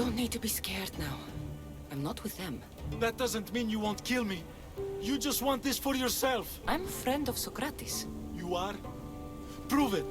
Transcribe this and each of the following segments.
don't need to be scared now. I'm not with them. That doesn't mean you won't kill me. You just want this for yourself. I'm a friend of Sokrates. You are? Prove it.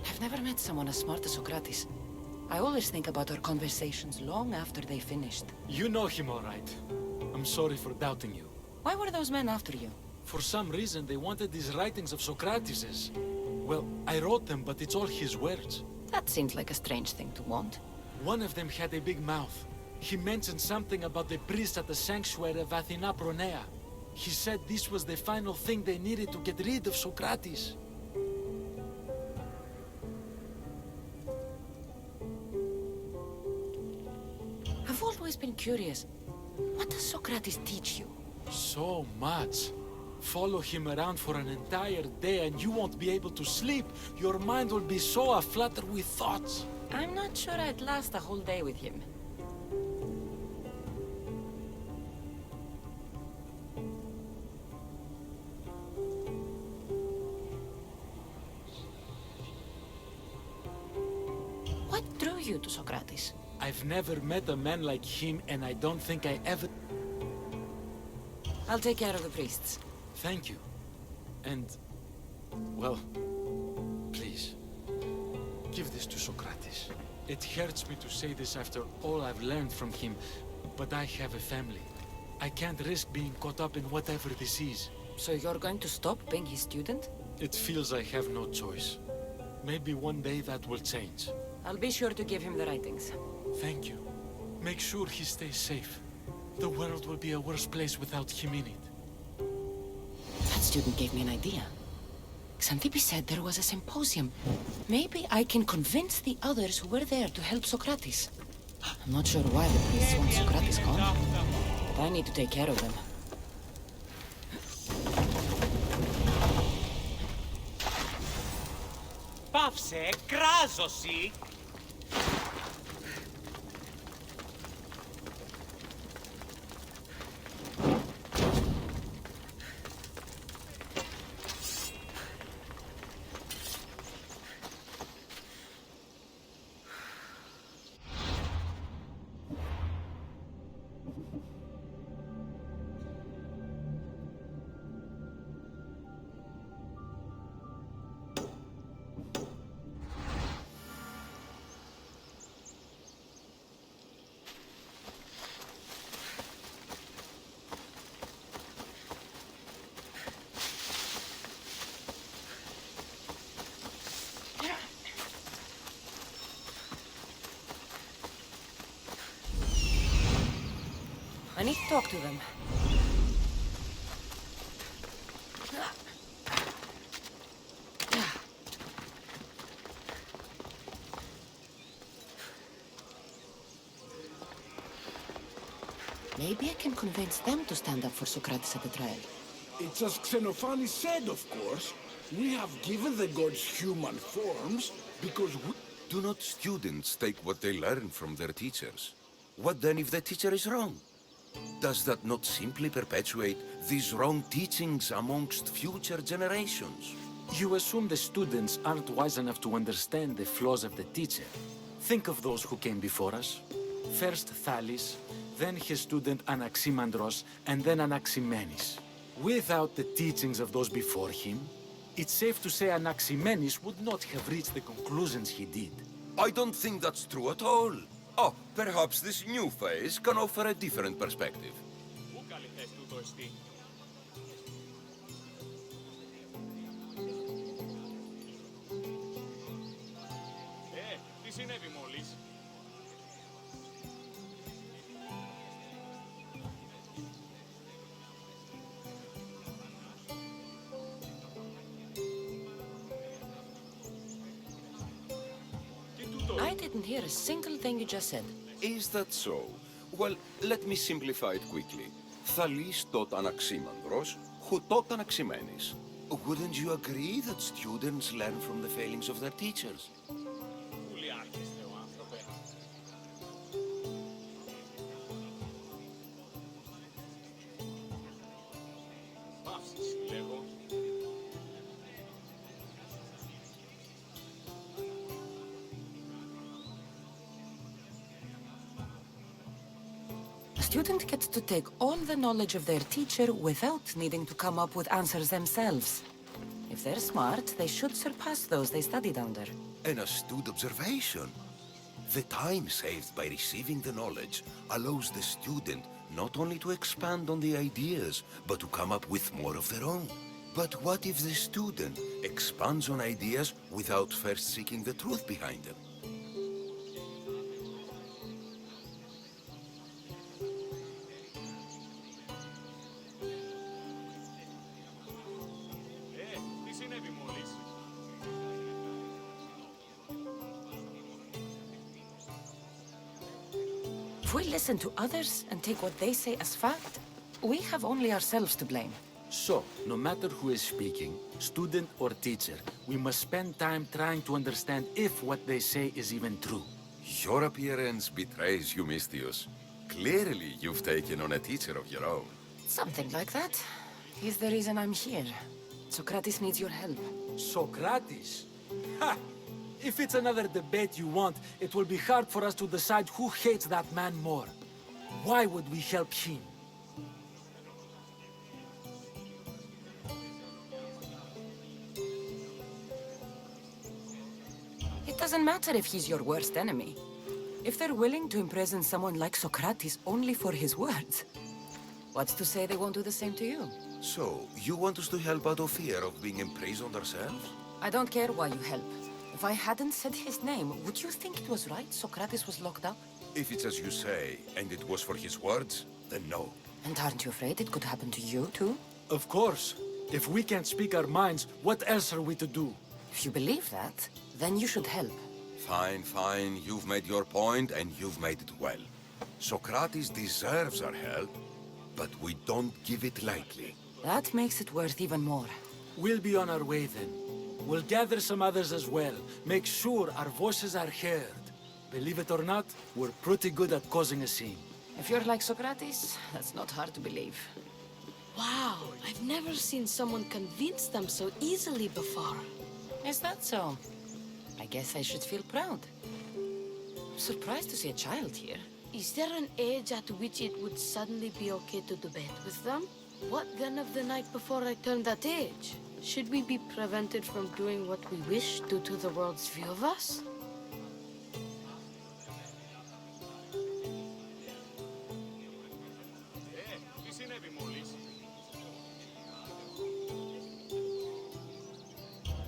I've never met someone as smart as Sokrates. I always think about our conversations long after they finished. You know him all right. I'm sorry for doubting you. Why were those men after you? For some reason, they wanted these writings of Socrates's. Well, I wrote them, but it's all his words. That seems like a strange thing to want. One of them had a big mouth. He mentioned something about the priests at the sanctuary of Athena Pronea. He said this was the final thing they needed to get rid of Socrates. I've always been curious. What does Socrates teach you? So much. Follow him around for an entire day and you won't be able to sleep. Your mind will be so aflutter with thoughts. I'm not sure I'd last a whole day with him. What drew you to Socrates? I've never met a man like him and I don't think I ever... I'll take care of the priests. Thank you. And... well... please... give this to Socrates. It hurts me to say this after all I've learned from him, but I have a family. I can't risk being caught up in whatever this is. So you're going to stop being his student? It feels I have no choice. Maybe one day that will change. I'll be sure to give him the writings. Thank you. Make sure he stays safe. The world will be a worse place without him in it. That student gave me an idea. Xanthippe said there was a symposium. Maybe I can convince the others who were there to help Socrates. I'm not sure why the priests want Socrates gone, but I need to take care of them. Πάυσε, κράζωση! I need to talk to them. Maybe I can convince them to stand up for Socrates at the trial. It's as Xenophanes said, of course. We have given the gods human forms because we... Do not students take what they learn from their teachers? What then if the teacher is wrong? Does that not simply perpetuate these wrong teachings amongst future generations? You assume the students aren't wise enough to understand the flaws of the teacher. Think of those who came before us. First Thales, then his student Anaximandros, and then Anaximenes. Without the teachings of those before him, it's safe to say Anaximenes would not have reached the conclusions he did. I don't think that's true at all. Oh, perhaps this new phase can offer a different perspective. Πού καλή θέση τούτο εστί. Τι συνέβη μόλις. I didn't hear a single thing you just said. Is that so? Well, let me simplify it quickly. Thales taught Anaximandros, who taught Anaximenes. Wouldn't you agree that students learn from the failings of their teachers? Πολύ άρχιστε ο άνθρωπε. Λέγω. A student gets to take all the knowledge of their teacher without needing to come up with answers themselves. If they're smart, they should surpass those they studied under. An astute observation. The time saved by receiving the knowledge allows the student not only to expand on the ideas, but to come up with more of their own. But what if the student expands on ideas without first seeking the truth behind them? Τι συνέβη μόλις? If we listen to others and take what they say as fact, we have only ourselves to blame. So, no matter who is speaking, student or teacher, we must spend time trying to understand if what they say is even true. Your appearance betrays you, Mystius. Clearly, you've taken on a teacher of your own. Something like that. He's the reason I'm here. Sokrates needs your help. Sokrates? Ha! If it's another debate you want, it will be hard for us to decide who hates that man more. Why would we help him? It doesn't matter if he's your worst enemy. If they're willing to imprison someone like Sokrates only for his words, what's to say they won't do the same to you? So, you want us to help out of fear of being imprisoned ourselves? I don't care why you help. If I hadn't said his name, would you think it was right Sokrates was locked up? If it's as you say, and it was for his words, then no. And aren't you afraid it could happen to you, too? Of course. If we can't speak our minds, what else are we to do? If you believe that, then you should help. Fine, fine. You've made your point, and you've made it well. Socrates deserves our help, but we don't give it lightly. That makes it worth even more. We'll be on our way then. We'll gather some others as well. Make sure our voices are heard. Believe it or not, we're pretty good at causing a scene. If you're like Socrates, that's not hard to believe. Wow, I've never seen someone convince them so easily before. Is that so? I guess I should feel proud. I'm surprised to see a child here. Is there an age at which it would suddenly be okay to debate with them? What then of the night before I turned that age? Should we be prevented from doing what we wish due to the world's view of us? Τι συνέβη μόλις?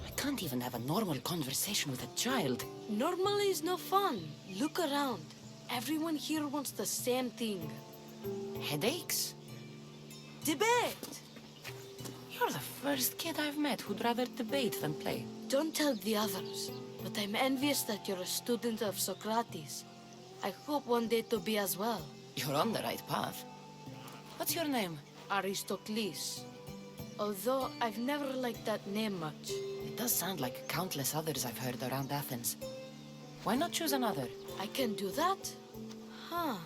I can't even have a normal conversation with a child. Normal is no fun. Look around. Everyone here wants the same thing. Headaches? Debate! You're the first kid I've met who'd rather debate than play. Don't tell the others, but I'm envious that you're a student of Socrates. I hope one day to be as well. You're on the right path. What's your name? Aristocles. Although I've never liked that name much. It does sound like countless others I've heard around Athens. Why not choose another? I can do that? Huh.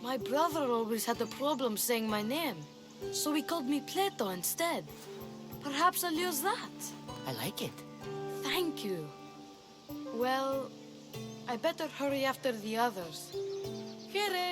My brother always had a problem saying my name, so he called me Plato instead. Perhaps I'll use that. I like it. Thank you. Well, I better hurry after the others. Here!